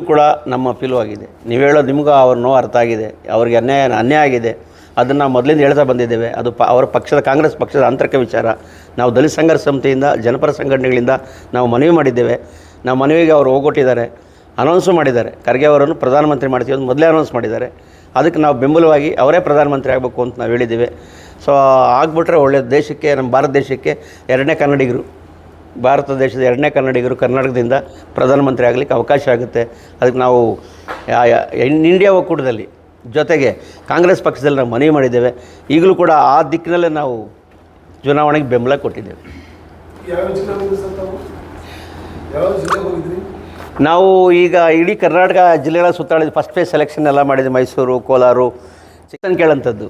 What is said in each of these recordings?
ಕೂಡ ನಮ್ಮ ಅಪೀಲು ಆಗಿದೆ. ನೀವು ಹೇಳೋದು ನಿಮಗೂ ಅವ್ರ ನೋವು ಅರ್ಥ ಆಗಿದೆ, ಅವ್ರಿಗೆ ಅನ್ಯಾಯ ಆಗಿದೆ. ಅದನ್ನು ನಾವು ಮೊದಲಿಂದ ಹೇಳ್ತಾ ಬಂದಿದ್ದೇವೆ. ಅದು ಅವರ ಪಕ್ಷದ ಕಾಂಗ್ರೆಸ್ ಪಕ್ಷದ ಆಂತರಿಕ ವಿಚಾರ. ನಾವು ದಲಿತ ಸಂಘರ್ಷ ಸಮಿತಿಯಿಂದ ಜನಪರ ಸಂಘಟನೆಗಳಿಂದ ನಾವು ಮನವಿ ಮಾಡಿದ್ದೇವೆ. ನಾವು ಮನವಿಗೆ ಅವರು ಹೋಗೊಟ್ಟಿದ್ದಾರೆ, ಅನೌನ್ಸು ಮಾಡಿದ್ದಾರೆ. ಖರ್ಗೆ ಅವರನ್ನು ಪ್ರಧಾನಮಂತ್ರಿ ಮಾಡ್ತೀವಿ ಅಂತ ಮೊದಲೇ ಅನೌನ್ಸ್ ಮಾಡಿದ್ದಾರೆ. ಅದಕ್ಕೆ ನಾವು ಬೆಂಬಲವಾಗಿ ಅವರೇ ಪ್ರಧಾನಮಂತ್ರಿ ಆಗಬೇಕು ಅಂತ ನಾವು ಹೇಳಿದ್ದೀವಿ. ಸೊ ಆಗಿಬಿಟ್ರೆ ಒಳ್ಳೆಯ ದೇಶಕ್ಕೆ, ನಮ್ಮ ಭಾರತ ದೇಶಕ್ಕೆ ಎರಡನೇ ಕನ್ನಡಿಗರು, ಭಾರತ ದೇಶದ ಎರಡನೇ ಕನ್ನಡಿಗರು ಕರ್ನಾಟಕದಿಂದ ಪ್ರಧಾನಮಂತ್ರಿ ಆಗಲಿಕ್ಕೆ ಅವಕಾಶ ಆಗುತ್ತೆ. ಅದಕ್ಕೆ ನಾವು ಇಂಡಿಯಾ ಒಕ್ಕೂಟದಲ್ಲಿ ಜೊತೆಗೆ ಕಾಂಗ್ರೆಸ್ ಪಕ್ಷದಲ್ಲಿ ನಾವು ಮನವಿ ಮಾಡಿದ್ದೇವೆ. ಈಗಲೂ ಕೂಡ ಆ ದಿಕ್ಕಿನಲ್ಲೇ ನಾವು ಚುನಾವಣೆಗೆ ಬೆಂಬಲ ಕೊಟ್ಟಿದ್ದೇವೆ. ನಾವು ಈಗ ಇಡೀ ಕರ್ನಾಟಕ ಜಿಲ್ಲೆಗಳ ಸುತ್ತಾಡಿದ್ವಿ. ಫಸ್ಟ್ ಫೇಸ್ ಸೆಲೆಕ್ಷನ್ ಎಲ್ಲ ಮಾಡಿದ್ವಿ. ಮೈಸೂರು, ಕೋಲಾರ, ಕ್ವಶ್ಚನ್ ಕೇಳೋಂಥದ್ದು,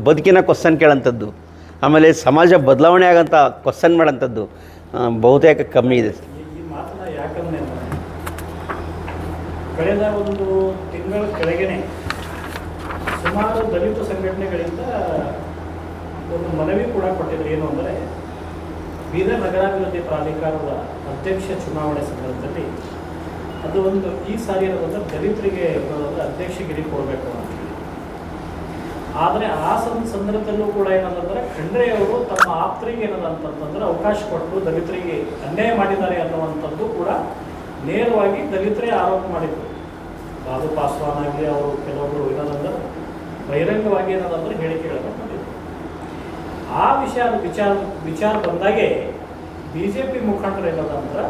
ಬದುಕಿನ ಕ್ವಶ್ಚನ್ ಕೇಳೋಂಥದ್ದು, ಆಮೇಲೆ ಸಮಾಜ ಬದಲಾವಣೆ ಆಗೋಂಥ ಕ್ವಶ್ಚನ್ ಮಾಡೋಂಥದ್ದು ಬಹುತೇಕ ಕಮ್ಮಿ ಇದೆ. ಈ ಮಾತನ್ನ ಯಾಕಂದ್ರೆ ಕಳೆದ ಒಂದು ತಿಂಗಳ ಕೆಳಗೇನೆ ಸುಮಾರು ದಲಿತ ಸಂಘಟನೆಗಳಿಂದ ಒಂದು ಮನವಿ ಕೂಡ ಕೊಟ್ಟಿದ್ರು. ಏನು ಅಂದರೆ ಬೀದರ್ ನಗರಾಭಿವೃದ್ಧಿ ಪ್ರಾಧಿಕಾರದ ಅಧ್ಯಕ್ಷ ಚುನಾವಣೆ ಸಂದರ್ಭದಲ್ಲಿ ಅದು ಒಂದು ಈ ಸಾರಿ ಏನಂದ್ರೆ ದಲಿತರಿಗೆ ಅಧ್ಯಕ್ಷಗಿರಿ ಕೊಡಬೇಕು ಅಂತ. ಆದರೆ ಆ ಸಂದರ್ಭದಲ್ಲೂ ಕೂಡ ಏನಂತಂದರೆ ಖಂಡ್ರೆ ಅವರು ತಮ್ಮ ಆಪ್ತರಿಗೆ ಏನದಂತಂದ್ರೆ ಅವಕಾಶ ಕೊಟ್ಟು ದಲಿತರಿಗೆ ಅನ್ಯಾಯ ಮಾಡಿದ್ದಾರೆ ಅನ್ನುವಂಥದ್ದು ಕೂಡ ನೇರವಾಗಿ ದಲಿತರೇ ಆರೋಪ ಮಾಡಿದರು. ರಾಧು ಪಾಸ್ವಾನ್ ಆಗಲಿ ಅವರು ಕೆಲವೊಬ್ಬರು ಏನಂದ್ರೆ ಬಹಿರಂಗವಾಗಿ ಏನದಂದ್ರೆ ಹೇಳಿಕೆಗಳನ್ನು ಮಾಡಿದರು. ಆ ವಿಚಾರ ಬಂದಾಗೆ BJP ಮುಖಂಡರು ಏನದಂದ್ರೆ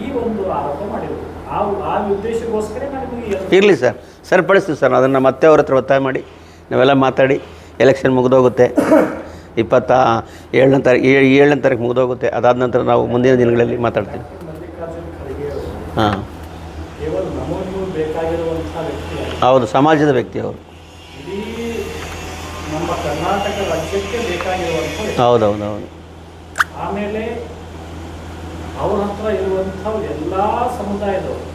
ಈ ಒಂದು ಆರೋಪ ಮಾಡಿದರು. ಆ ಉದ್ದೇಶಕ್ಕೋಸ್ಕರ ನನಗೆ ಇರಲಿ ಸರ್, ಸರಿಪಡಿಸ್ತೀವಿ ಸರ್. ಅದನ್ನು ಮತ್ತೆ ಅವ್ರ ಹತ್ರ ಒತ್ತಾಯ ಮಾಡಿ ನಾವೆಲ್ಲ ಮಾತಾಡಿ ಎಲೆಕ್ಷನ್ ಮುಗಿದೋಗುತ್ತೆ. 27ನೇ ತಾರೀಕು ಮುಗಿದೋಗುತ್ತೆ. ಅದಾದ ನಂತರ ನಾವು ಮುಂದಿನ ದಿನಗಳಲ್ಲಿ ಮಾತಾಡ್ತೀವಿ. ಮಲ್ಲಿಕಾರ್ಜುನ್ ಖರ್ಗೆ ಅವರು ಹಾಂ, ಕೇವಲ ನಮಗೂ ಬೇಕಾಗಿರುವಂಥ ವ್ಯಕ್ತಿ, ಹೌದು, ಸಮಾಜದ ವ್ಯಕ್ತಿ ಅವರು. ಇಡೀ ನಮ್ಮ ಕರ್ನಾಟಕ ರಾಜ್ಯಕ್ಕೆ ಬೇಕಾಗಿರುವಂಥ ಹೌದೌದೌದು. ಆಮೇಲೆ ಅವ್ರ ಹತ್ರ ಇರುವಂಥ ಎಲ್ಲ ಸಮುದಾಯದವರು,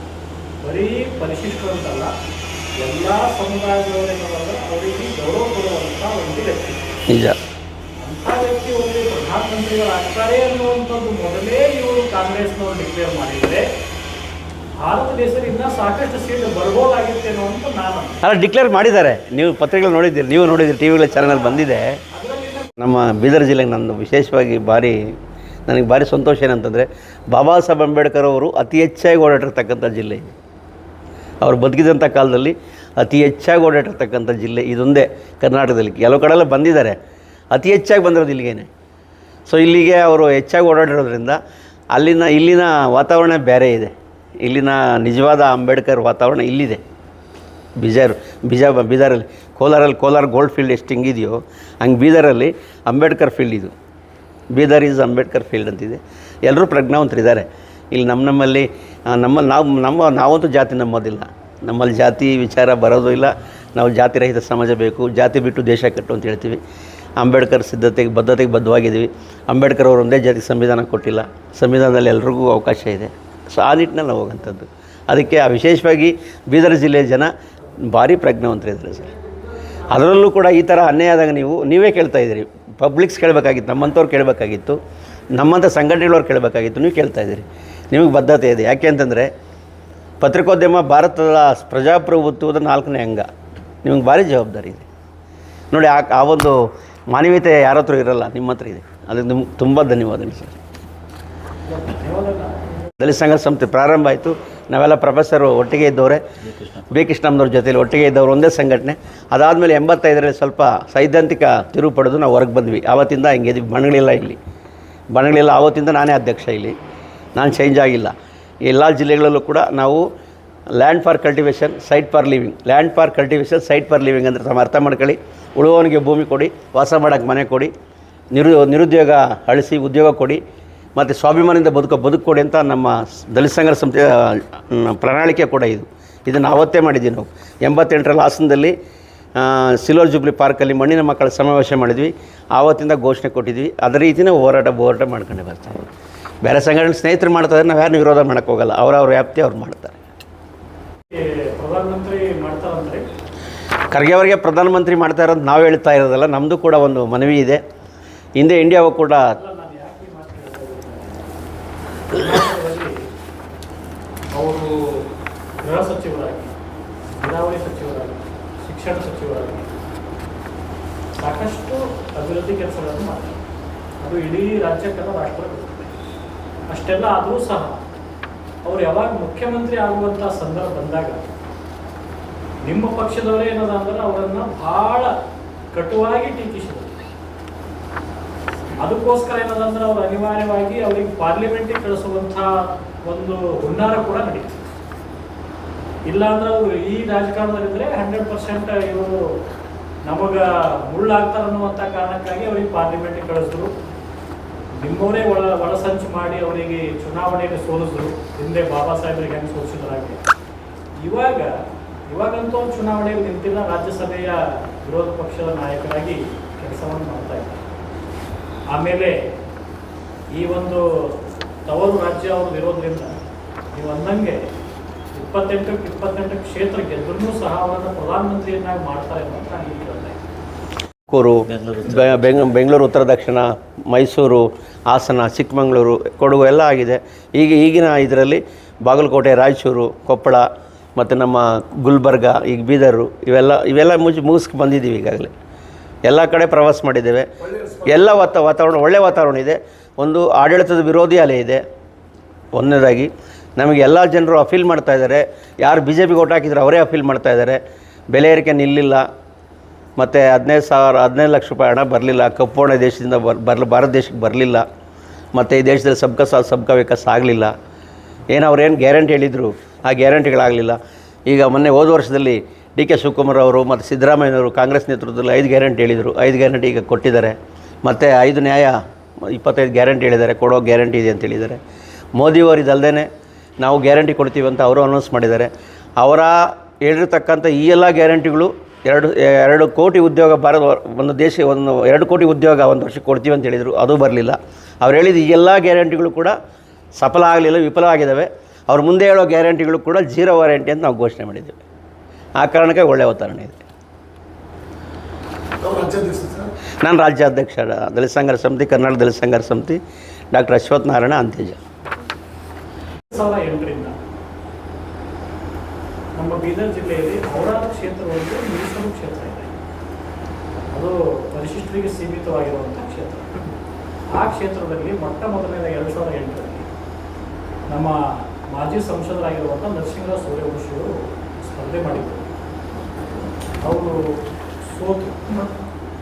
ಬರೀ ಪರಿಶಿಷ್ಟರಂತಲ್ಲ, ಎಲ್ಲ ಸಮುದಾಯದವರೇನಂದ್ರೆ ಅವರಿಗೆ ಗೌರವ ಕೊಡುವಂಥ ಒಂದು ವ್ಯಕ್ತಿ. ನಿಜ. ಅಂಥ ವ್ಯಕ್ತಿ ಒಬ್ಬರು ಪ್ರಧಾನಮಂತ್ರಿಗಳಾಗ್ತಾರೆ ಅನ್ನುವಂಥದ್ದು ಮೊದಲೇ ಇವರು ಕಾಂಗ್ರೆಸ್ನವರು ಡಿಕ್ಲೇರ್ ಮಾಡಿದರೆ ಭಾರತ ದೇಶದಿಂದ ಸಾಕಷ್ಟು ಸೀಟ್ ಬರ್ಬೋದಾಗಿತ್ತೇನೋ ಅಂತ ನಾನು. ಅಲ್ಲ, ಡಿಕ್ಲೇರ್ ಮಾಡಿದ್ದಾರೆ. ನೀವು ಪತ್ರಿಕೆಗಳು ನೋಡಿದ್ದೀರಿ, ನೀವು ನೋಡಿದ್ದೀರಿ, ಟಿ ವಿಗಳ ಚಾನಲ್ ಬಂದಿದೆ. ನಮ್ಮ ಬೀದರ್ ಜಿಲ್ಲೆಗೆ ನಂದು ವಿಶೇಷವಾಗಿ ನನಗೆ ಭಾರಿ ಸಂತೋಷ ಏನಂತಂದರೆ, ಬಾಬಾ ಸಾಹೇಬ್ ಅಂಬೇಡ್ಕರ್ ಅವರು ಅತಿ ಹೆಚ್ಚಾಗಿ ಓಡಾಡಿರ್ತಕ್ಕಂಥ ಜಿಲ್ಲೆ ಇದು. ಅವ್ರು ಬದುಕಿದಂಥ ಕಾಲದಲ್ಲಿ ಅತಿ ಹೆಚ್ಚಾಗಿ ಓಡಾಡಿರ್ತಕ್ಕಂಥ ಜಿಲ್ಲೆ ಇದೊಂದೇ ಕರ್ನಾಟಕದಲ್ಲಿ. ಕೆಲವು ಕಡೆಲ್ಲ ಬಂದಿದ್ದಾರೆ, ಅತಿ ಹೆಚ್ಚಾಗಿ ಬಂದಿರೋದು ಇಲ್ಲಿಗೇನೆ. ಸೊ ಇಲ್ಲಿಗೆ ಅವರು ಹೆಚ್ಚಾಗಿ ಓಡಾಡಿರೋದ್ರಿಂದ ಇಲ್ಲಿನ ವಾತಾವರಣ ಬೇರೆ ಇದೆ. ಇಲ್ಲಿನ ನಿಜವಾದ ಅಂಬೇಡ್ಕರ್ ವಾತಾವರಣ ಇಲ್ಲಿದೆ. ಬೀದರಲ್ಲಿ ಕೋಲಾರ ಗೋಲ್ಡ್ ಫೀಲ್ಡ್ ಎಷ್ಟು ಹಿಂಗಿದೆಯೋ ಹಂಗೆ ಬೀದರಲ್ಲಿ ಅಂಬೇಡ್ಕರ್ ಫೀಲ್ಡ್ ಇದು. ಬೀದರ್ ಈಸ್ ಅಂಬೇಡ್ಕರ್ ಫೀಲ್ಡ್ ಅಂತಿದೆ. ಎಲ್ಲರೂ ಪ್ರಜ್ಞಾವಂತರಿದ್ದಾರೆ ಇಲ್ಲಿ. ನಮ್ಮಲ್ಲಿ ನಾವಂತೂ ಜಾತಿ ನಮ್ಮದಿಲ್ಲ. ನಮ್ಮಲ್ಲಿ ಜಾತಿ ವಿಚಾರ ಬರೋದು ಇಲ್ಲ. ನಾವು ಜಾತಿ ರಹಿತ ಸಮಾಜ ಬೇಕು, ಜಾತಿ ಬಿಟ್ಟು ದೇಶ ಕಟ್ಟು ಅಂತ ಹೇಳ್ತೀವಿ. ಅಂಬೇಡ್ಕರ್ ಬದ್ಧತೆಗೆ ಬದ್ಧವಾಗಿದ್ದೀವಿ. ಅಂಬೇಡ್ಕರ್ ಅವರು ಒಂದೇ ಜಾತಿಗೆ ಸಂವಿಧಾನ ಕೊಟ್ಟಿಲ್ಲ. ಸಂವಿಧಾನದಲ್ಲಿ ಎಲ್ರಿಗೂ ಅವಕಾಶ ಇದೆ. ಸೊ ಆ ನಿಟ್ಟಿನಲ್ಲಿ ನಾವು ಹೋಗೋಂಥದ್ದು. ಅದಕ್ಕೆ ವಿಶೇಷವಾಗಿ ಬೀದರ್ ಜಿಲ್ಲೆಯ ಜನ ಭಾರಿ ಪ್ರಜ್ಞಾವಂತರಿದ್ದಾರೆ ಸರ್. ಅದರಲ್ಲೂ ಕೂಡ ಈ ಥರ ಅನ್ಯಾಯ ಆದಾಗ ನೀವೇ ಕೇಳ್ತಾ ಇದ್ದೀರಿ. ಪಬ್ಲಿಕ್ಸ್ ಕೇಳಬೇಕಾಗಿತ್ತು, ನಮ್ಮಂಥವ್ರು ಕೇಳಬೇಕಾಗಿತ್ತು, ನಮ್ಮಂಥ ಸಂಘಟನೆಗಳವ್ರು ಕೇಳಬೇಕಾಗಿತ್ತು. ನೀವು ಕೇಳ್ತಾ ಇದ್ದೀರಿ. ನಿಮಗೆ ಬದ್ಧತೆ ಇದೆ. ಯಾಕೆ ಅಂತಂದರೆ ಪತ್ರಿಕೋದ್ಯಮ ಭಾರತದ ಪ್ರಜಾಪ್ರಭುತ್ವದ 4ನೇ ಅಂಗ. ನಿಮಗೆ ಭಾರಿ ಜವಾಬ್ದಾರಿ ಇದೆ ನೋಡಿ. ಆ ಒಂದು ಮಾನವೀಯತೆ ಯಾರ ಹತ್ರ ಇರಲ್ಲ, ನಿಮ್ಮ ಹತ್ರ ಇದೆ. ಅದಕ್ಕೆ ನಿಮ್ಗೆ ತುಂಬ ಧನ್ಯವಾದಗಳು ಸರ್. ದಲಿತ ಸಂಘರ್ಷ ಸಮಿತಿ ಪ್ರಾರಂಭ ಆಯಿತು. ನಾವೆಲ್ಲ ಪ್ರೊಫೆಸರು ಒಟ್ಟಿಗೆ ಇದ್ದವರೇ, ಬಿ ಕೃಷ್ಣಮ್ಮನವ್ರ ಜೊತೆಲಿ ಒಟ್ಟಿಗೆ ಇದ್ದವರು, ಒಂದೇ ಸಂಘಟನೆ. ಅದಾದಮೇಲೆ 85ರಲ್ಲಿ ಸ್ವಲ್ಪ ಸೈದ್ಧಾಂತಿಕ ತಿರುವು ಪಡೆದು ನಾವು ಹೊರಗೆ ಬಂದ್ವಿ. ಆವತ್ತಿಂದ ಹಿಂಗೆ ಇದೀವಿ. ಬಣಗಳಿಲ್ಲ. ಆವತ್ತಿಂದ ನಾನೇ ಅಧ್ಯಕ್ಷ ಇಲ್ಲಿ. ನಾನು ಚೇಂಜ್ ಆಗಿಲ್ಲ. ಎಲ್ಲ ಜಿಲ್ಲೆಗಳಲ್ಲೂ ಕೂಡ ನಾವು land for cultivation, site for living. Land for cultivation, site for living ಅಂದರೆ ತಮ್ಮ ಅರ್ಥ ಮಾಡ್ಕೊಳ್ಳಿ. ಉಳುವವನಿಗೆ ಭೂಮಿ ಕೊಡಿ, ವಾಸ ಮಾಡೋಕ್ಕೆ ಮನೆ ಕೊಡಿ, ನಿರುದ್ಯೋಗ ಅಳಿಸಿ ಉದ್ಯೋಗ ಕೊಡಿ, ಮತ್ತು ಸ್ವಾಭಿಮಾನದಿಂದ ಬದುಕು ಕೊಡಿ ಅಂತ ನಮ್ಮ ದಲಿತ ಸಂಘರ್ಷ ಸಮಿತಿಯ ಪ್ರಣಾಳಿಕೆ ಕೂಡ ಇದು. ಇದನ್ನು ಅವತ್ತೇ ಮಾಡಿದ್ವಿ ನಾವು. 88ರಲ್ಲಿ ಹಾಸನದಲ್ಲಿ ಸಿಲ್ವರ್ ಜೂಬ್ಲಿ ಪಾರ್ಕಲ್ಲಿ ಮಣ್ಣಿನ ಮಕ್ಕಳ ಸಮಾವೇಶ ಮಾಡಿದ್ವಿ. ಆವತ್ತಿಂದ ಘೋಷಣೆ ಕೊಟ್ಟಿದ್ವಿ. ಅದೇ ರೀತಿಯೇ ಹೋರಾಟ ಮಾಡ್ಕೊಂಡೆ ಬರ್ತಾರೆ. ಬೇರೆ ಸಂಘಟನೆ ಸ್ನೇಹಿತರು ಮಾಡ್ತಾರೆ, ನಾವು ಯಾರನ್ನೂ ವಿರೋಧ ಮಾಡೋಕ್ಕೆ ಹೋಗಲ್ಲ. ಅವ್ರ ವ್ಯಾಪ್ತಿ ಅವ್ರು ಮಾಡ್ತಾರೆ. ಪ್ರಧಾನಮಂತ್ರಿ ಮಾಡ್ತಾರಂದ್ರೆ ಖರ್ಗೆ ಅವರಿಗೆ ಪ್ರಧಾನಮಂತ್ರಿ ಮಾಡ್ತಾ ಇರೋದು ನಾವು ಹೇಳ್ತಾ ಇರೋದಲ್ಲ. ನಮ್ಮದು ಕೂಡ ಒಂದು ಮನವಿ ಇದೆ. ಹಿಂದೆ ಇಂಡಿಯಾ ಒಕ್ಕೂಟ ಅವರು ಗೃಹ ಸಚಿವ ಸಚಿವರಾಗಿ, ನೀರಾವರಿ ಸಚಿವರಾಗಿ, ಶಿಕ್ಷಣ ಸಚಿವರಾಗಿ ಸಾಕಷ್ಟು ಅಭಿವೃದ್ಧಿ ಕೆಲಸಗಳನ್ನು ಮಾಡ್ತಾರೆ. ಅದು ಇಡೀ ರಾಜ್ಯಕ್ಕಲ್ಲ, ರಾಷ್ಟ್ರಕ್ಕೆ ಅಷ್ಟೆಲ್ಲ ಆದರೂ ಸಹ ಅವ್ರು ಯಾವಾಗ ಮುಖ್ಯಮಂತ್ರಿ ಆಗುವಂಥ ಸಂದರ್ಭ ಬಂದಾಗ ನಿಮ್ಮ ಪಕ್ಷದವರೇ ಏನದ ಅಂದ್ರೆ ಅವರನ್ನು ಬಹಳ ಕಟುವಾಗಿ ಟೀಕಿಸಿದರು. ಅದಕ್ಕೋಸ್ಕರ ಏನದಂದ್ರೆ ಅವ್ರು ಅನಿವಾರ್ಯವಾಗಿ ಅವರಿಗೆ ಪಾರ್ಲಿಮೆಂಟಿಗೆ ಕಳಿಸುವಂಥ ಒಂದು ಹುನ್ನಾರ ಕೂಡ ನಡೀತು. ಇಲ್ಲಾಂದ್ರೆ ಅವರು ಈ ರಾಜಕಾರಣದಲ್ಲಿದ್ದರೆ 100% ಇವರು ನಮಗೆ ಮುಳ್ಳಾಗ್ತಾರನ್ನುವಂಥ ಕಾರಣಕ್ಕಾಗಿ ಅವರಿಗೆ ಪಾರ್ಲಿಮೆಂಟಿಗೆ ಕಳಿಸಿದ್ರು. ನಿಮ್ಮವರೇ ಒಳಸಂಚು ಮಾಡಿ ಅವರಿಗೆ ಚುನಾವಣೆಗೆ ಸೋಲಿಸಿದ್ರು. ಹಿಂದೆ ಬಾಬಾ ಸಾಹೇಬರಿಗೆ ಹೆಂಗೆ ಸೋಲಿಸಿದ್ರಾಗೆ. ಇವಾಗಂತೂ ಚುನಾವಣೆಗೆ ನಿಂತಿಲ್ಲ, ರಾಜ್ಯಸಭೆಯ ವಿರೋಧ ಪಕ್ಷದ ನಾಯಕರಾಗಿ ಕೆಲಸವನ್ನು ಮಾಡ್ತಾ ಇದ್ದಾರೆ. ಆಮೇಲೆ ಈ ಒಂದು ತವರು ರಾಜ್ಯ ಅವ್ರದ್ದು ಇರೋದ್ರಿಂದ ನೀವು ಅಂದಂಗೆ 28 ಕ್ಷೇತ್ರ ಗೆದ್ರೂ ಸಹ ಅವರನ್ನು ಪ್ರಧಾನಮಂತ್ರಿಯನ್ನಾಗಿ ಮಾಡ್ತಾರೆ ಅಂತ ನಾನು ಈಗ ಹೇಳ್ತಾ ತುಮಕೂರು, ಬೆಂಗಳೂರು ಉತ್ತರ ದಕ್ಷಿಣ, ಮೈಸೂರು, ಹಾಸನ, ಚಿಕ್ಕಮಗಳೂರು, ಕೊಡಗು ಎಲ್ಲ ಆಗಿದೆ. ಈಗಿನ ಇದರಲ್ಲಿ ಬಾಗಲಕೋಟೆ, ರಾಯಚೂರು, ಕೊಪ್ಪಳ ಮತ್ತು ನಮ್ಮ ಗುಲ್ಬರ್ಗ, ಈಗ ಬೀದರು ಇವೆಲ್ಲ ಮುಗಿಸ್ಕೊಂಡು ಬಂದಿದ್ದೀವಿ. ಈಗಾಗಲೇ ಎಲ್ಲ ಕಡೆ ಪ್ರವಾಸ ಮಾಡಿದ್ದೇವೆ. ಎಲ್ಲ ವಾತಾವರಣ ಒಳ್ಳೆಯ ವಾತಾವರಣ ಇದೆ. ಒಂದು ಆಡಳಿತದ ವಿರೋಧಿ ಅಲೆ ಇದೆ. ಒಂದನೇದಾಗಿ ನಮಗೆ ಎಲ್ಲ ಜನರು ಅಪೀಲ್ ಮಾಡ್ತಾ ಇದ್ದಾರೆ. ಯಾರು BJPಗೆ ಓಟ್ ಹಾಕಿದ್ರು ಅವರೇ ಅಪೀಲ್ ಮಾಡ್ತಾ ಇದ್ದಾರೆ. ಬೆಲೆ ಏರಿಕೆ ನಿಲ್ಲಿಲ್ಲ, ಮತ್ತು 15 ಲಕ್ಷ ರೂಪಾಯಿ ಹಣ ಬರಲಿಲ್ಲ. ಕಪ್ಪು ಹಣ ದೇಶದಿಂದ ಭಾರತ ದೇಶಕ್ಕೆ ಬರಲಿಲ್ಲ. ಮತ್ತು ಈ ದೇಶದಲ್ಲಿ ಸಬ್ಕಾ ಸಾಥ್ ಸಬ್ಕಾ ವಿಕಾಸ್ ಆಗಲಿಲ್ಲ. ಅವ್ರೇನು ಗ್ಯಾರಂಟಿ ಹೇಳಿದರು ಆ ಗ್ಯಾರಂಟಿಗಳಾಗಲಿಲ್ಲ. ಈಗ ಮೊನ್ನೆ ಹೋದ ವರ್ಷದಲ್ಲಿ DK ಶಿವಕುಮಾರ್ ಅವರು ಮತ್ತು ಸಿದ್ದರಾಮಯ್ಯನವರು ಕಾಂಗ್ರೆಸ್ ನೇತೃತ್ವದಲ್ಲಿ 5 ಗ್ಯಾರಂಟಿ ಹೇಳಿದರು. 5 ಗ್ಯಾರಂಟಿ ಈಗ ಕೊಟ್ಟಿದ್ದಾರೆ. ಮತ್ತು 5 ನ್ಯಾಯ 25 ಗ್ಯಾರಂಟಿ ಹೇಳಿದ್ದಾರೆ, ಕೊಡೋ ಗ್ಯಾರಂಟಿ ಇದೆ ಅಂತ ಹೇಳಿದ್ದಾರೆ. ಮೋದಿಯವರು ಇದಲ್ಲದೆ ನಾವು ಗ್ಯಾರಂಟಿ ಕೊಡ್ತೀವಿ ಅಂತ ಅವರು ಅನೌನ್ಸ್ ಮಾಡಿದ್ದಾರೆ. ಅವರ ಹೇಳಿರ್ತಕ್ಕಂಥ ಈ ಎಲ್ಲ ಗ್ಯಾರಂಟಿಗಳು 2 ಕೋಟಿ ಉದ್ಯೋಗ ಒಂದು 2 ಕೋಟಿ ಉದ್ಯೋಗ ಒಂದು ವರ್ಷಕ್ಕೆ ಕೊಡ್ತೀವಿ ಅಂತ ಹೇಳಿದರು, ಅದು ಬರಲಿಲ್ಲ. ಅವ್ರು ಹೇಳಿದ ಈ ಎಲ್ಲ ಗ್ಯಾರಂಟಿಗಳು ಕೂಡ ಸಫಲ ಆಗಲಿಲ್ಲ, ವಿಫಲ ಆಗಿದ್ದಾವೆ. ಅವ್ರು ಮುಂದೆ ಹೇಳೋ ಗ್ಯಾರಂಟಿಗಳು ಕೂಡ 0 ವಾರಂಟಿ ಅಂತ ನಾವು ಘೋಷಣೆ ಮಾಡಿದ್ದೇವೆ. ಆ ಕಾರಣಕ್ಕೆ ಒಳ್ಳೆಯ ವಾತಾವರಣ ಇದೆ. ನಾನು ರಾಜ್ಯಾಧ್ಯಕ್ಷ ದಲಿತ ಸಂಘರ್ಷ ಸಮಿತಿ, ಕರ್ನಾಟಕ ದಲಿತ ಸಂಘರ್ಷ ಸಮಿತಿ, ಡಾಕ್ಟರ್ ಅಶ್ವಥ್ ನಾರಾಯಣ ಅಂತ್ಯಜ. 2008ರಿಂದ ನಮ್ಮ ಬೀದರ್ ಜಿಲ್ಲೆಯಲ್ಲಿ ಔರಾದ ಕ್ಷೇತ್ರವೊಂದು ಮೀಸಲು ಕ್ಷೇತ್ರ ಇದೆ. ಅದು ಪರಿಶಿಷ್ಟರಿಗೆ ಸೀಮಿತವಾಗಿರುವಂಥ ಕ್ಷೇತ್ರ. ಆ ಕ್ಷೇತ್ರದಲ್ಲಿ ಮೊಟ್ಟ ಮೊದಲನೇ 2008ರಲ್ಲಿ ನಮ್ಮ ಮಾಜಿ ಸಂಸದರಾಗಿರುವಂಥ ನರಸಿಂಹರಾವ್ ಸೂರ್ಯವಂಶಿಯವರು ಸ್ಪರ್ಧೆ ಮಾಡಿದರು. ಅವರು ಸೋತು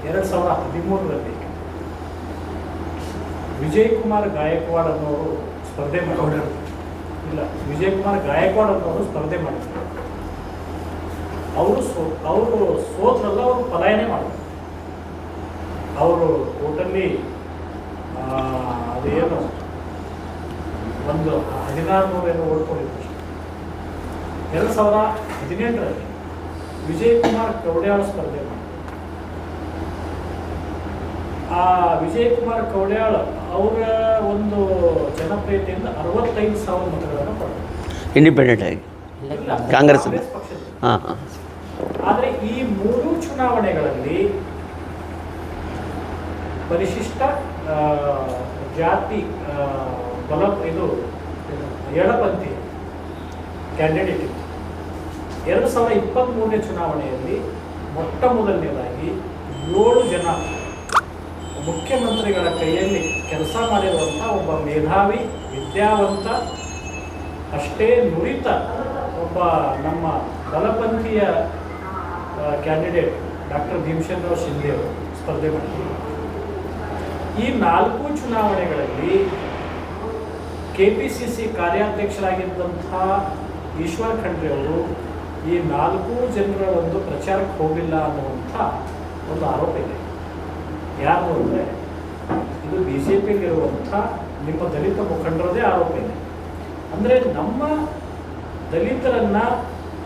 2013ರಲ್ಲಿ ವಿಜಯಕುಮಾರ್ ಗಾಯಕ್ವಾಡ್ ಅನ್ನೋರು ಸ್ಪರ್ಧೆ ಮಾಡಿದರು. ವಿಜಯಕುಮಾರ್ ಗಾಯಕ್ವಾಡ್ ಅನ್ನೋರು ಸ್ಪರ್ಧೆ ಮಾಡಿದರು. ಅವರು ಸೋತ್ರಲ್ಲ, ಅವರು ಪಲಾಯನೆ ಮಾಡಿದ್ರು. ಅವರು ಟೋಟಲಿ ಅದೇನು ಒಂದು 1600 ಓಡ್ಕೊಂಡಿದ್ರು. 2018ರಲ್ಲಿ ವಿಜಯಕುಮಾರ್ ಕವಡ್ಯಾಳ್ ಸ್ಪರ್ಧೆ ಮಾಡಿದ್ರು. ಆ ವಿಜಯಕುಮಾರ್ ಕವಡ್ಯಾಳ್ ಅವರ ಒಂದು ಜನಪ್ರಿಯತೆಯಿಂದ 65,000 ಮತಗಳನ್ನು ಪಡೆದರು. ಇಂಡಿಪೆಂಡೆಂಟ್ ಆಗಿ ಕಾಂಗ್ರೆಸ್ ಪಕ್ಷದ. ಹಾಂ. ಆದರೆ ಈ 3 ಚುನಾವಣೆಗಳಲ್ಲಿ ಪರಿಶಿಷ್ಟ ಜಾತಿ ಇದು ಎಡಪಂಥಿ ಕ್ಯಾಂಡಿಡೇಟ್ 2023ನೇ ಚುನಾವಣೆಯಲ್ಲಿ ಮೊಟ್ಟ ಮೊದಲನೇದಾಗಿ 7 ಜನ ಮುಖ್ಯಮಂತ್ರಿಗಳ ಕೈಯಲ್ಲಿ ಕೆಲಸ ಮಾಡಿರುವಂಥ ಒಬ್ಬ ಮೇಧಾವಿ, ವಿದ್ಯಾವಂತ, ಅಷ್ಟೇ ನುರಿತ ಒಬ್ಬ ನಮ್ಮ ಬಲಪಂಥೀಯ ಕ್ಯಾಂಡಿಡೇಟ್ ಡಾಕ್ಟರ್ ಭೀಮಸೇನರಾವ್ ಶಿಂದೆ ಅವರು ಸ್ಪರ್ಧೆ ಮಾಡಿದರು. ಈ 4 ಚುನಾವಣೆಗಳಲ್ಲಿ KPCC ಕಾರ್ಯಾಧ್ಯಕ್ಷರಾಗಿದ್ದಂಥ ಈಶ್ವರ್ ಖಂಡ್ರೆ ಅವರು ಈ 4 ಜನರ ಒಂದು ಪ್ರಚಾರಕ್ಕೆ ಹೋಗಿಲ್ಲ ಅನ್ನುವಂಥ ಒಂದು ಆರೋಪ ಇದೆ. ಯಾರು ಅಂದರೆ ಇದು BJPಯಲ್ಲಿರುವಂಥ ನಿಮ್ಮ ದಲಿತ ಮುಖಂಡರದೇ ಆರೋಪ ಇದೆ. ಅಂದರೆ ನಮ್ಮ ದಲಿತರನ್ನು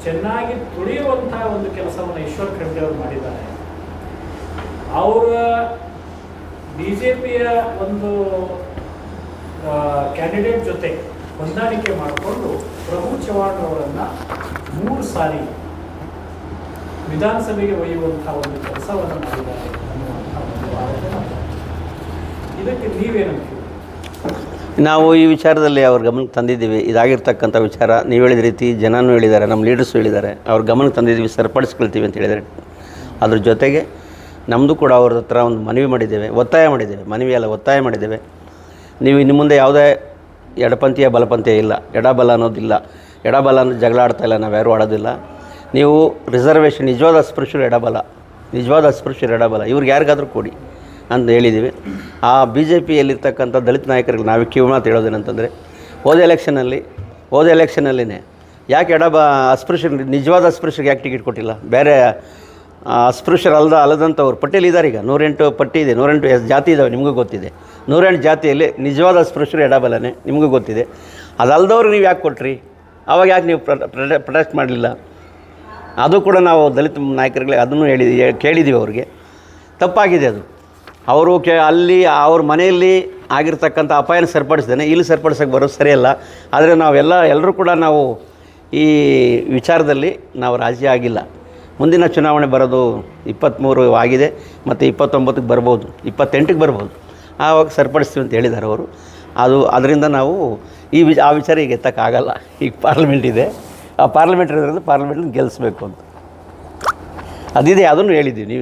ಚೆನ್ನಾಗಿ ತುಳಿಯುವಂಥ ಒಂದು ಕೆಲಸವನ್ನು ಈಶ್ವರ್ ಖಂಡ್ರೆ ಅವರು ಮಾಡಿದ್ದಾರೆ. ಅವರ BJPಯ ಒಂದು ಕ್ಯಾಂಡಿಡೇಟ್ ಜೊತೆ ಹೊಂದಾಣಿಕೆ ಮಾಡಿಕೊಂಡು ಪ್ರಭು ಚವ್ಹಾಣ್ ಅವರನ್ನು 3 ಸಾರಿ ವಿಧಾನಸಭೆಗೆ ಒಯ್ಯುವಂಥ ಒಂದು ಕೆಲಸವನ್ನು ಮಾಡಿದ್ದಾರೆ ಅನ್ನುವಂಥ ಒಂದು ಆರೋಪ. ಇದಕ್ಕೆ ನೀವೇನಂತೀವಿ? ನಾವು ಈ ವಿಚಾರದಲ್ಲಿ ಅವ್ರ ಗಮನಕ್ಕೆ ತಂದಿದ್ದೀವಿ. ಇದಾಗಿರ್ತಕ್ಕಂಥ ವಿಚಾರ ನೀವು ಹೇಳಿದ ರೀತಿ ಜನನೂ ಹೇಳಿದ್ದಾರೆ, ನಮ್ಮ ಲೀಡರ್ಸು ಹೇಳಿದ್ದಾರೆ, ಅವ್ರ ಗಮನಕ್ಕೆ ತಂದಿದ್ದೀವಿ, ಸರಿಪಡಿಸ್ಕೊಳ್ತೀವಿ ಅಂತ ಹೇಳಿದ್ದಾರೆ. ಅದ್ರ ಜೊತೆಗೆ ನಮ್ಮದು ಕೂಡ ಅವ್ರ ಹತ್ರ ಒಂದು ಮನವಿ ಮಾಡಿದ್ದೇವೆ, ಒತ್ತಾಯ ಮಾಡಿದ್ದೇವೆ, ಮನವಿ ಅಲ್ಲ ಒತ್ತಾಯ ಮಾಡಿದ್ದೇವೆ. ನೀವು ಇನ್ನು ಮುಂದೆ ಯಾವುದೇ ಎಡಪಂಥೀಯ ಬಲಪಂಥೀಯ ಇಲ್ಲ, ಎಡಬಲ ಅನ್ನೋದಿಲ್ಲ, ಎಡಬಲ ಅನ್ನೋದು ಜಗಳ ಆಡ್ತಾ ಇಲ್ಲ, ನಾವು ಯಾರೂ ಆಡೋದಿಲ್ಲ. ನೀವು ರಿಸರ್ವೇಷನ್ ನಿಜವಾದ ಅಸ್ಪೃಶ್ಯರು ಎಡಬಲ, ನಿಜವಾದ ಅಸ್ಪೃಶ್ಯರು ಎಡಬಲ, ಇವ್ರಿಗೆ ಯಾರಿಗಾದರೂ ಕೊಡಿ ಅಂತ ಹೇಳಿದ್ದೀವಿ. ಆ ಬಿ ಜೆ ಪಿಯಲ್ಲಿರ್ತಕ್ಕಂಥ ದಲಿತ ನಾಯಕರಿಗೆ ನಾವು ಕಿವಿಮಾತು ಹೇಳೋದೇನಂತಂದರೆ, ಹೋದ ಎಲೆಕ್ಷನಲ್ಲಿನೇ ಯಾಕೆ ಅಸ್ಪೃಶ್ಯರು ನಿಜವಾದ ಅಸ್ಪೃಶ್ಯರಿಗೆ ಯಾಕೆ ಟಿಕೆಟ್ ಕೊಟ್ಟಿಲ್ಲ? ಬೇರೆ ಅಸ್ಪೃಶ್ಯರು ಅಲ್ಲದಂಥವ್ರು ಪಟ್ಟಿಯಲ್ಲಿ ಇದ್ದಾರೆ. ಈಗ 108 ಪಟ್ಟಿ ಇದೆ, 108 ಜಾತಿ ಇದ್ದಾವೆ, ನಿಮಗೂ ಗೊತ್ತಿದೆ. 108 ಜಾತಿಯಲ್ಲಿ ನಿಜವಾದ ಅಸ್ಪೃಶ್ಯರು ಎಡಬಲನೇ, ನಿಮಗೂ ಗೊತ್ತಿದೆ. ಅದಲ್ದವ್ರಿಗೆ ನೀವು ಯಾಕೆ ಕೊಟ್ರಿ? ಆವಾಗ ಯಾಕೆ ನೀವು ಪ್ರೊಟೆಸ್ಟ್ ಮಾಡಲಿಲ್ಲ? ಅದು ಕೂಡ ನಾವು ದಲಿತ ನಾಯಕರಿಗೆ ಅದನ್ನು ಕೇಳಿದ್ದೀವಿ. ಅವ್ರಿಗೆ ತಪ್ಪಾಗಿದೆ ಅದು. ಅವರು ಅಲ್ಲಿ ಅವ್ರ ಮನೆಯಲ್ಲಿ ಆಗಿರ್ತಕ್ಕಂಥ ಅಪಾಯನ ಸರಿಪಡಿಸ್ದೇನೆ ಇಲ್ಲಿ ಸರಿಪಡಿಸೋಕ್ಕೆ ಬರೋದು ಸರಿಯಲ್ಲ. ಆದರೆ ಎಲ್ಲರೂ ಕೂಡ ನಾವು ಈ ವಿಚಾರದಲ್ಲಿ ನಾವು ರಾಜಿ ಆಗಿಲ್ಲ. ಮುಂದಿನ ಚುನಾವಣೆ ಬರೋದು 23 ಆಗಿದೆ, ಮತ್ತು 29ಕ್ಕೆ ಬರ್ಬೋದು, 28ಕ್ಕೆ ಬರ್ಬೋದು, ಆವಾಗ ಸರಿಪಡಿಸ್ತೀವಿ ಅಂತ ಹೇಳಿದ್ದಾರೆ ಅವರು. ಅದರಿಂದ ನಾವು ಆ ವಿಚಾರ ಈಗ ಎತ್ತಕ್ಕಾಗಲ್ಲ. ಈಗ ಪಾರ್ಲಿಮೆಂಟ್ ಇದೆ, ಆ ಪಾರ್ಲಿಮೆಂಟ್ ಇರೋದ್ರಿಂದ ಪಾರ್ಲಿಮೆಂಟನ್ನು ಗೆಲ್ಲಿಸ್ಬೇಕು ಅಂತ ಅದಿದೆ. ಅದನ್ನು ಹೇಳಿದ್ದೀವಿ.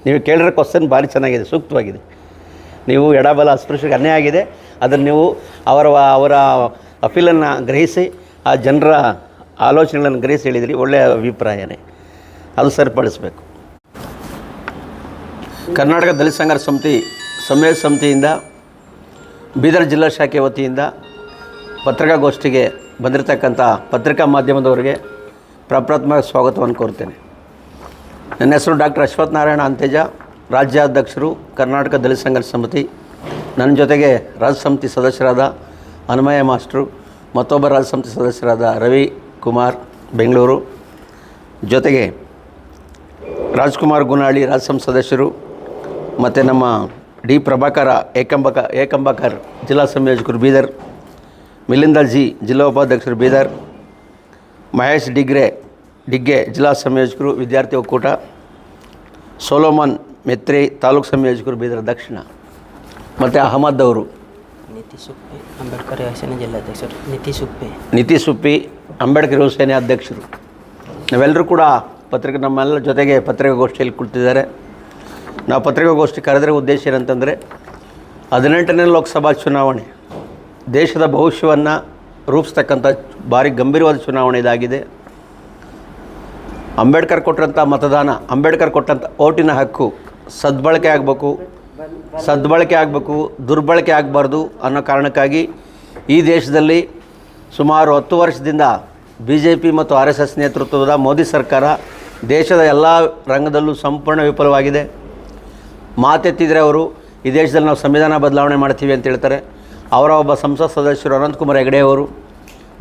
ನೀವು ಕೇಳಿರೋ ಕ್ವಶನ್ ಭಾರಿ ಚೆನ್ನಾಗಿದೆ, ಸೂಕ್ತವಾಗಿದೆ. ನೀವು ಎಡಬಲ ಅಸ್ಪೃಶ್ಯರಿಗೆ ಅನ್ಯಾಯ ಆಗಿದೆ, ಅದನ್ನು ನೀವು ಅವರ ಅಪೀಲನ್ನು ಗ್ರಹಿಸಿ, ಆ ಜನರ ಆಲೋಚನೆಗಳನ್ನು ಗ್ರಹಿಸಿ ಹೇಳಿದ್ರಿ, ಒಳ್ಳೆಯ ಅಭಿಪ್ರಾಯನೇ. ಅದು ಸರಿಪಡಿಸಬೇಕು. ಕರ್ನಾಟಕ ದಲಿತ ಸಂಘರ್ಷ ಸಮಿತಿಯಿಂದ ಬೀದರ್ ಜಿಲ್ಲಾ ಶಾಖೆ ವತಿಯಿಂದ ಪತ್ರಿಕಾಗೋಷ್ಠಿಗೆ ಬಂದಿರತಕ್ಕಂಥ ಪತ್ರಿಕಾ ಮಾಧ್ಯಮದವರಿಗೆ ಪ್ರಪ್ರಥಮ ಸ್ವಾಗತವನ್ನು ಕೋರ್ತೇನೆ. ನನ್ನ ಹೆಸರು ಡಾಕ್ಟರ್ ಅಶ್ವಥ್ ನಾರಾಯಣ ಅಂತೆಜ, ರಾಜ್ಯಾಧ್ಯಕ್ಷರು ಕರ್ನಾಟಕ ದಲಿತ ಸಂಘರ್ಷ ಸಮಿತಿ. ನನ್ನ ಜೊತೆಗೆ ರಾಜ್ಯ ಸಮಿತಿ ಸದಸ್ಯರಾದ ಅನ್ಮಯ ಮಾಸ್ಟ್ರು, ಮತ್ತೊಬ್ಬ ರಾಜ್ಯ ಸಮಿತಿ ಸದಸ್ಯರಾದ ರವಿ ಕುಮಾರ್ ಬೆಂಗಳೂರು, ಜೊತೆಗೆ ರಾಜ್ಕುಮಾರ್ ಗುನಾಳಿ ರಾಜ್ಯ ಸಮಿತಿ ಸದಸ್ಯರು, ಮತ್ತು ನಮ್ಮ ಡಿ ಪ್ರಭಾಕರ ಏಕಂಬಕರ್ ಜಿಲ್ಲಾ ಸಂಯೋಜಕರು ಬೀದರ್, ಮಿಲಿಂದ ಜಿ ಜಿಲ್ಲಾ ಉಪಾಧ್ಯಕ್ಷರು ಬೀದರ್, ಮಹೇಶ್ ಡಿಗ್ಗೆ ಜಿಲ್ಲಾ ಸಂಯೋಜಕರು ವಿದ್ಯಾರ್ಥಿ ಒಕ್ಕೂಟ, ಸೋಲೋಮನ್ ಮೆತ್ರಿ ತಾಲೂಕು ಸಂಯೋಜಕರು ಬೀದರ್ ದಕ್ಷಿಣ, ಮತ್ತು ಅಹಮದ್ ಅವರು ಅಂಬೇಡ್ಕರ್ ಯುವ ಸೇನೆ ಜಿಲ್ಲಾಧ್ಯಕ್ಷರು ನಿತಿ ಸುಪ್ಪಿ ಅಂಬೇಡ್ಕರ್ ಯುವ ಸೇನೆ ಅಧ್ಯಕ್ಷರು. ನಾವೆಲ್ಲರೂ ಕೂಡ ನಮ್ಮೆಲ್ಲ ಜೊತೆಗೆ ಪತ್ರಿಕಾಗೋಷ್ಠಿಯಲ್ಲಿ ಕುಳಿತಿದ್ದಾರೆ. ನಾವು ಪತ್ರಿಕಾಗೋಷ್ಠಿ ಕರೆದಿರೋ ಉದ್ದೇಶ ಏನಂತಂದರೆ, 18ನೇ ಲೋಕಸಭಾ ಚುನಾವಣೆ ದೇಶದ ಭವಿಷ್ಯವನ್ನು ರೂಪಿಸ್ತಕ್ಕಂಥ ಭಾರಿ ಗಂಭೀರವಾದ ಚುನಾವಣೆ ಇದಾಗಿದೆ. ಅಂಬೇಡ್ಕರ್ ಕೊಟ್ಟಂಥ ಮತದಾನ, ಅಂಬೇಡ್ಕರ್ ಕೊಟ್ಟಂಥ ಓಟಿನ ಹಕ್ಕು ಸದ್ಬಳಕೆ ಆಗಬೇಕು, ದುರ್ಬಳಕೆ ಆಗಬಾರ್ದು ಅನ್ನೋ ಕಾರಣಕ್ಕಾಗಿ ಈ ದೇಶದಲ್ಲಿ ಸುಮಾರು 10 ವರ್ಷದಿಂದ BJP ಮತ್ತು RSS ನೇತೃತ್ವದ ಮೋದಿ ಸರ್ಕಾರ ದೇಶದ ಎಲ್ಲ ರಂಗದಲ್ಲೂ ಸಂಪೂರ್ಣ ವಿಫಲವಾಗಿದೆ. ಮಾತೆತ್ತಿದರೆ ಅವರು ಈ ದೇಶದಲ್ಲಿ ನಾವು ಸಂವಿಧಾನ ಬದಲಾವಣೆ ಮಾಡ್ತೀವಿ ಅಂತ ಹೇಳ್ತಾರೆ. ಅವರ ಒಬ್ಬ ಸಂಸತ್ ಸದಸ್ಯರು ಅನಂತಕುಮಾರ್ ಹೆಗಡೆ ಅವರು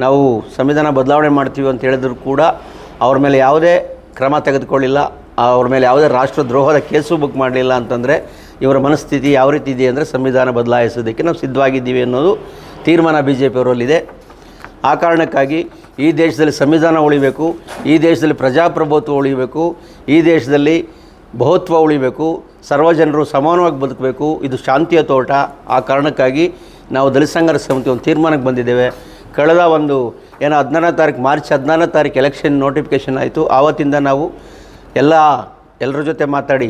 ನಾವು ಸಂವಿಧಾನ ಬದಲಾವಣೆ ಮಾಡ್ತೀವಿ ಅಂತ ಹೇಳಿದ್ರು ಕೂಡ ಅವ್ರ ಮೇಲೆ ಯಾವುದೇ ಕ್ರಮ ತೆಗೆದುಕೊಳ್ಳಿಲ್ಲ, ಅವ್ರ ಮೇಲೆ ಯಾವುದೇ ರಾಷ್ಟ್ರದ್ರೋಹದ ಕೇಸು ಬುಕ್ ಮಾಡಲಿಲ್ಲ. ಅಂತಂದರೆ ಇವರ ಮನಸ್ಥಿತಿ ಯಾವ ರೀತಿ ಇದೆ ಅಂದರೆ, ಸಂವಿಧಾನ ಬದಲಾಯಿಸೋದಕ್ಕೆ ನಾವು ಸಿದ್ಧವಾಗಿದ್ದೀವಿ ಅನ್ನೋದು ತೀರ್ಮಾನ BJP ಅವರಲ್ಲಿದೆ. ಆ ಕಾರಣಕ್ಕಾಗಿ ಈ ದೇಶದಲ್ಲಿ ಸಂವಿಧಾನ ಉಳಿಬೇಕು, ಈ ದೇಶದಲ್ಲಿ ಪ್ರಜಾಪ್ರಭುತ್ವ ಉಳಿಬೇಕು, ಈ ದೇಶದಲ್ಲಿ ಬಹುತ್ವ ಉಳಿಬೇಕು, ಸರ್ವಜನರು ಸಮಾನವಾಗಿ ಬದುಕಬೇಕು, ಇದು ಶಾಂತಿಯ ತೋಟ. ಆ ಕಾರಣಕ್ಕಾಗಿ ನಾವು ದಲಿತ ಸಂಘರ್ಷ ಸಮಿತಿ ಒಂದು ತೀರ್ಮಾನಕ್ಕೆ ಬಂದಿದ್ದೇವೆ. ಕಳೆದ 14 ಮಾರ್ಚ್ 14 ಎಲೆಕ್ಷನ್ ನೋಟಿಫಿಕೇಷನ್ ಆಯಿತು. ಆವತ್ತಿಂದ ನಾವು ಎಲ್ಲರ ಜೊತೆ ಮಾತಾಡಿ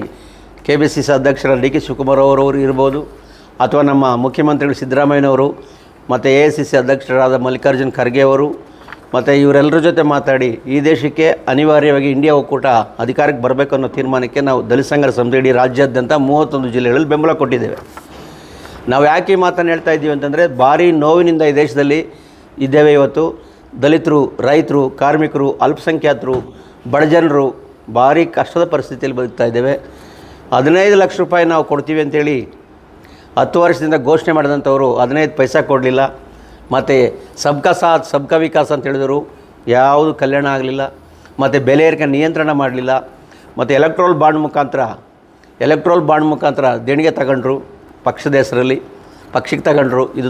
KBCC ಅಧ್ಯಕ್ಷರ DK ಶಿವಕುಮಾರ್ ಅವರು ಇರ್ಬೋದು, ಅಥವಾ ನಮ್ಮ ಮುಖ್ಯಮಂತ್ರಿಗಳು ಸಿದ್ದರಾಮಯ್ಯನವರು, ಮತ್ತು AICC ಅಧ್ಯಕ್ಷರಾದ ಮಲ್ಲಿಕಾರ್ಜುನ್ ಖರ್ಗೆ ಅವರು, ಮತ್ತು ಇವರೆಲ್ಲರ ಜೊತೆ ಮಾತಾಡಿ ಈ ದೇಶಕ್ಕೆ ಅನಿವಾರ್ಯವಾಗಿ ಇಂಡಿಯಾ ಒಕ್ಕೂಟ ಅಧಿಕಾರಕ್ಕೆ ಬರಬೇಕು ಅನ್ನೋ ತೀರ್ಮಾನಕ್ಕೆ ನಾವು ದಲಿತ ಸಂಘರ್ಷ ಸಮಿತಿ ಇಡೀ ರಾಜ್ಯಾದ್ಯಂತ 31 ಜಿಲ್ಲೆಗಳಲ್ಲಿ ಬೆಂಬಲ ಕೊಟ್ಟಿದ್ದೇವೆ. ನಾವು ಯಾಕೆ ಈ ಮಾತನ್ನು ಹೇಳ್ತಾ ಇದ್ದೀವಿ ಅಂತಂದರೆ, ಭಾರಿ ನೋವಿನಿಂದ ಈ ದೇಶದಲ್ಲಿ ಇದ್ದೇವೆ. ಇವತ್ತು ದಲಿತರು, ರೈತರು, ಕಾರ್ಮಿಕರು, ಅಲ್ಪಸಂಖ್ಯಾತರು, ಬಡಜನರು ಭಾರಿ ಕಷ್ಟದ ಪರಿಸ್ಥಿತಿಯಲ್ಲಿ ಬದುಕ್ತಾ ಇದ್ದೇವೆ. 15 ಲಕ್ಷ ರೂಪಾಯಿ ನಾವು ಕೊಡ್ತೀವಿ ಅಂತೇಳಿ 10 ವರ್ಷದಿಂದ ಘೋಷಣೆ ಮಾಡಿದಂಥವರು 15 ಪೈಸಾ ಕೊಡಲಿಲ್ಲ. ಮತ್ತು ಸಬ್ಕಾ ಸಾಥ್ ಸಬ್ಕಾ ವಿಕಾಸ್ ಅಂತ ಹೇಳಿದರು, ಯಾವುದು ಕಲ್ಯಾಣ ಆಗಲಿಲ್ಲ. ಮತ್ತು ಬೆಲೆ ಏರಿಕೆ ನಿಯಂತ್ರಣ ಮಾಡಲಿಲ್ಲ. ಮತ್ತು ಎಲೆಕ್ಟ್ರೋಲ್ ಬಾಂಡ್ ಮುಖಾಂತರ ದೇಣಿಗೆ ತಗೊಂಡ್ರು, ಪಕ್ಷದ ಹೆಸರಲ್ಲಿ ಪಕ್ಷಕ್ಕೆ ತಗೊಂಡ್ರು. ಇದು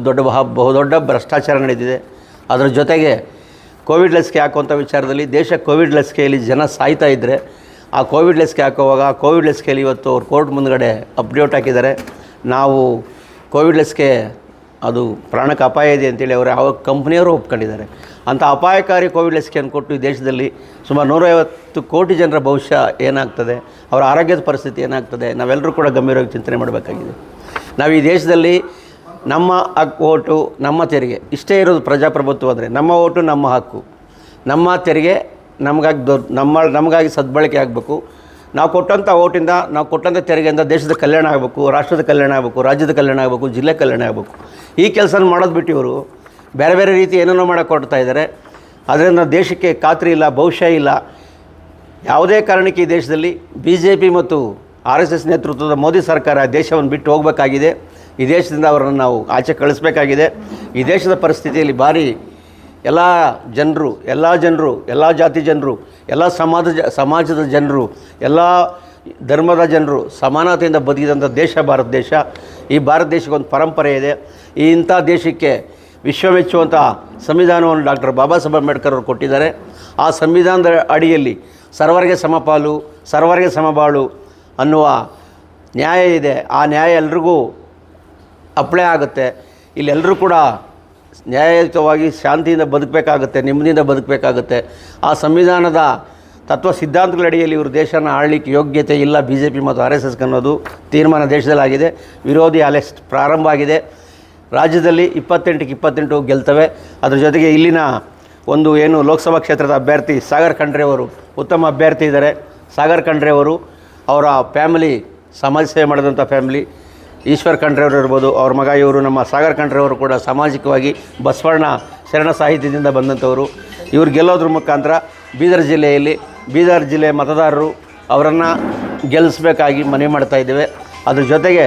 ಬಹುದೊಡ್ಡ ಭ್ರಷ್ಟಾಚಾರ ನಡೆದಿದೆ. ಅದರ ಜೊತೆಗೆ ಕೋವಿಡ್ ಲಸಿಕೆ ಹಾಕುವಂಥ ವಿಚಾರದಲ್ಲಿ ದೇಶ ಕೋವಿಡ್ ಲಸಿಕೆಯಲ್ಲಿ ಜನ ಸಾಯ್ತಾ ಇದ್ದರೆ, ಆ ಕೋವಿಡ್ ಲಸಿಕೆ ಹಾಕುವಾಗ ಕೋವಿಡ್ ಲಸಿಕೆಯಲ್ಲಿ ಇವತ್ತು ಅವ್ರು ಕೋರ್ಟ್ ಮುಂದುಗಡೆ ಅಪ್ಡೇಟ್ ಹಾಕಿದ್ದಾರೆ. ನಾವು ಕೋವಿಡ್ ಲಸಿಕೆ ಅದು ಪ್ರಾಣಕ್ಕೆ ಅಪಾಯ ಇದೆ ಅಂತೇಳಿ ಅವರು ಯಾವ ಕಂಪ್ನಿಯವರು ಒಪ್ಕೊಂಡಿದ್ದಾರೆ. ಅಂಥ ಅಪಾಯಕಾರಿ ಕೋವಿಡ್ ಲಸಿಕೆಯನ್ನು ಕೊಟ್ಟು ಈ ದೇಶದಲ್ಲಿ ಸುಮಾರು 150 ಕೋಟಿ ಜನರ ಭವಿಷ್ಯ ಏನಾಗ್ತದೆ, ಅವರ ಆರೋಗ್ಯದ ಪರಿಸ್ಥಿತಿ ಏನಾಗ್ತದೆ, ನಾವೆಲ್ಲರೂ ಕೂಡ ಗಂಭೀರವಾಗಿ ಚಿಂತನೆ ಮಾಡಬೇಕಾಗಿದೆ. ನಾವು ಈ ದೇಶದಲ್ಲಿ ನಮ್ಮ ಓಟು ನಮ್ಮ ತೆರಿಗೆ ಇಷ್ಟೇ ಇರೋದು ಪ್ರಜಾಪ್ರಭುತ್ವ ಅಂದರೆ. ನಮ್ಮ ಓಟು ನಮ್ಮ ಹಕ್ಕು, ನಮ್ಮ ತೆರಿಗೆ ನಮಗಾಗಿ ನಮಗಾಗಿ ಸದ್ಬಳಕೆ ಆಗಬೇಕು. ನಾವು ಕೊಟ್ಟಂಥ ಓಟಿಂದ, ನಾವು ಕೊಟ್ಟಂಥ ತೆರಿಗೆಯಿಂದ ದೇಶದ ಕಲ್ಯಾಣ ಆಗಬೇಕು, ರಾಷ್ಟ್ರದ ಕಲ್ಯಾಣ ಆಗಬೇಕು, ರಾಜ್ಯದ ಕಲ್ಯಾಣ ಆಗಬೇಕು, ಜಿಲ್ಲೆ ಕಲ್ಯಾಣ ಆಗಬೇಕು. ಈ ಕೆಲಸನ ಮಾಡೋದು ಬಿಟ್ಟು ಇವರು ಬೇರೆ ಬೇರೆ ರೀತಿ ಏನೇನೋ ಮಾಡೋಕ್ಕೆ ಕೊಡ್ತಾ ಇದ್ದಾರೆ. ಅದರಿಂದ ದೇಶಕ್ಕೆ ಖಾತ್ರಿ ಇಲ್ಲ, ಭವಿಷ್ಯ ಇಲ್ಲ. ಯಾವುದೇ ಕಾರಣಕ್ಕೆ ಈ ದೇಶದಲ್ಲಿ BJP ಮತ್ತು RSS ನೇತೃತ್ವದ ಮೋದಿ ಸರ್ಕಾರ ದೇಶವನ್ನು ಬಿಟ್ಟು ಹೋಗಬೇಕಾಗಿದೆ. ಈ ದೇಶದಿಂದ ಅವರನ್ನು ನಾವು ಆಚೆ ಕಳಿಸ್ಬೇಕಾಗಿದೆ. ಈ ದೇಶದ ಪರಿಸ್ಥಿತಿಯಲ್ಲಿ ಭಾರಿ ಎಲ್ಲ ಜನರು, ಎಲ್ಲ ಜಾತಿ ಜನರು, ಎಲ್ಲ ಸಮಾಜದ ಜನರು, ಎಲ್ಲ ಧರ್ಮದ ಜನರು ಸಮಾನತೆಯಿಂದ ಬದುಕಿದಂಥ ದೇಶ ಭಾರತ ದೇಶ. ಈ ಭಾರತ ದೇಶಕ್ಕೆ ಒಂದು ಪರಂಪರೆ ಇದೆ. ಇಂಥ ದೇಶಕ್ಕೆ ವಿಶ್ವ ಮೆಚ್ಚುವಂಥ ಸಂವಿಧಾನವನ್ನು ಡಾಕ್ಟರ್ ಬಾಬಾ ಸಾಹೇಬ್ ಅಂಬೇಡ್ಕರ್ ಅವರು ಕೊಟ್ಟಿದ್ದಾರೆ. ಆ ಸಂವಿಧಾನದ ಅಡಿಯಲ್ಲಿ ಸರ್ವರಿಗೆ ಸಮಪಾಲು, ಸರ್ವರಿಗೆ ಸಮಬಾಳು ಅನ್ನುವ ನ್ಯಾಯ ಇದೆ. ಆ ನ್ಯಾಯ ಎಲ್ರಿಗೂ ಅಪ್ಲೈ ಆಗುತ್ತೆ. ಇಲ್ಲೆಲ್ಲರೂ ಕೂಡ ನ್ಯಾಯಯುತವಾಗಿ ಶಾಂತಿಯಿಂದ ಬದುಕಬೇಕಾಗುತ್ತೆ, ನೆಮ್ಮದಿಯಿಂದ ಬದುಕಬೇಕಾಗುತ್ತೆ. ಆ ಸಂವಿಧಾನದ ತತ್ವ ಸಿದ್ಧಾಂತಗಳ ಅಡಿಯಲ್ಲಿ ಇವರು ದೇಶನ ಆಳಲಿಕ್ಕೆ ಯೋಗ್ಯತೆ ಇಲ್ಲ BJP ಮತ್ತು RSS ಅನ್ನೋದು ತೀರ್ಮಾನ ದೇಶದಲ್ಲಾಗಿದೆ. ವಿರೋಧಿ ಅಲೆ ಪ್ರಾರಂಭ ಆಗಿದೆ. ರಾಜ್ಯದಲ್ಲಿ 28ಕ್ಕೆ 28 ಗೆಲ್ತವೆ. ಅದ್ರ ಜೊತೆಗೆ ಇಲ್ಲಿನ ಒಂದು ಏನು ಲೋಕಸಭಾ ಕ್ಷೇತ್ರದ ಅಭ್ಯರ್ಥಿ ಸಾಗರ್ ಖಂಡ್ರೆ ಅವರು ಉತ್ತಮ ಅಭ್ಯರ್ಥಿ ಇದ್ದಾರೆ. ಸಾಗರ್ ಖಂಡ್ರೆ ಅವರು ಅವರ ಫ್ಯಾಮಿಲಿ ಸಮಾಜ ಸೇವೆ ಮಾಡಿದಂಥ ಫ್ಯಾಮಿಲಿ. ಈಶ್ವರ್ ಖಂಡ್ರೆ ಅವರು ಇರ್ಬೋದು, ಅವ್ರ ಮಗ ಇವರು ನಮ್ಮ ಸಾಗರ್ ಖಂಡ್ರೆ ಅವರು ಕೂಡ ಸಾಮಾಜಿಕವಾಗಿ ಬಸವಣ್ಣ ಶರಣ ಸಾಹಿತ್ಯದಿಂದ ಬಂದಂಥವರು. ಇವ್ರು ಗೆಲ್ಲೋದ್ರ ಮುಖಾಂತರ ಬೀದರ್ ಜಿಲ್ಲೆ ಮತದಾರರು ಅವರನ್ನು ಗೆಲ್ಲಿಸಬೇಕಾಗಿ ಮನವಿ ಮಾಡ್ತಾಯಿದ್ದೇವೆ. ಅದ್ರ ಜೊತೆಗೆ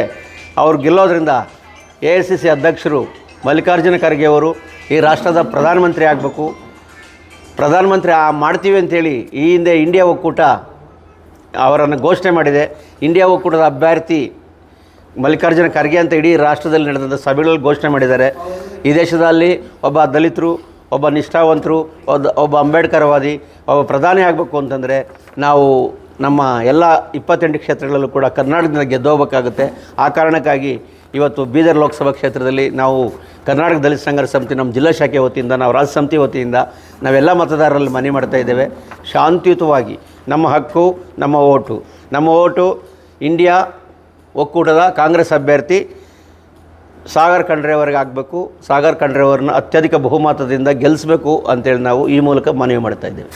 ಅವ್ರು ಗೆಲ್ಲೋದ್ರಿಂದ AICC ಅಧ್ಯಕ್ಷರು ಮಲ್ಲಿಕಾರ್ಜುನ ಖರ್ಗೆ ಅವರು ಈ ರಾಷ್ಟ್ರದ ಪ್ರಧಾನಮಂತ್ರಿ ಆಗಬೇಕು. ಪ್ರಧಾನಮಂತ್ರಿ ಮಾಡ್ತೀವಿ ಅಂಥೇಳಿ ಈ ಹಿಂದೆ ಇಂಡಿಯಾ ಒಕ್ಕೂಟ ಅವರನ್ನು ಘೋಷಣೆ ಮಾಡಿದೆ. ಇಂಡಿಯಾ ಒಕ್ಕೂಟದ ಅಭ್ಯರ್ಥಿ ಮಲ್ಲಿಕಾರ್ಜುನ ಖರ್ಗೆ ಅಂತ ಇಡೀ ರಾಷ್ಟ್ರದಲ್ಲಿ ನಡೆದಂಥ ಸಭೆಗಳಲ್ಲಿ ಘೋಷಣೆ ಮಾಡಿದ್ದಾರೆ. ಈ ದೇಶದಲ್ಲಿ ಒಬ್ಬ ದಲಿತರು, ಒಬ್ಬ ನಿಷ್ಠಾವಂತರು, ಒಬ್ಬ ಅಂಬೇಡ್ಕರ್ವಾದಿ, ಒಬ್ಬ ಪ್ರಧಾನಿ ಆಗಬೇಕು ಅಂತಂದರೆ ನಾವು ನಮ್ಮ ಎಲ್ಲ 28 ಕ್ಷೇತ್ರಗಳಲ್ಲೂ ಕೂಡ ಕರ್ನಾಟಕದಿಂದ ಗೆದ್ದೋಗ್ಬೇಕಾಗುತ್ತೆ. ಆ ಕಾರಣಕ್ಕಾಗಿ ಇವತ್ತು ಬೀದರ್ ಲೋಕಸಭಾ ಕ್ಷೇತ್ರದಲ್ಲಿ ನಾವು ಕರ್ನಾಟಕ ದಲಿತ ಸಂಘರ್ಷ ಸಮಿತಿ ನಮ್ಮ ಜಿಲ್ಲಾ ಶಾಖೆ ವತಿಯಿಂದ, ನಾವು ರಾಜ್ಯ ಸಮಿತಿ ವತಿಯಿಂದ ನಾವೆಲ್ಲ ಮತದಾರರಲ್ಲಿ ಮನವಿ ಮಾಡ್ತಾ ಇದ್ದೇವೆ. ಶಾಂತಿಯುತವಾಗಿ ನಮ್ಮ ಹಕ್ಕು, ನಮ್ಮ ಓಟು ಇಂಡಿಯಾ ಒಕ್ಕೂಟದ ಕಾಂಗ್ರೆಸ್ ಅಭ್ಯರ್ಥಿ ಸಾಗರ್ ಖಂಡ್ರೆ ಅವರಿಗೆ ಆಗಬೇಕು. ಸಾಗರ್ ಖಂಡ್ರೆ ಅವರನ್ನ ಅತ್ಯಧಿಕ ಬಹುಮತದಿಂದ ಗೆಲ್ಲಿಸಬೇಕು ಅಂತೇಳಿ ನಾವು ಈ ಮೂಲಕ ಮನವಿ ಮಾಡ್ತಾ ಇದ್ದೇವೆ.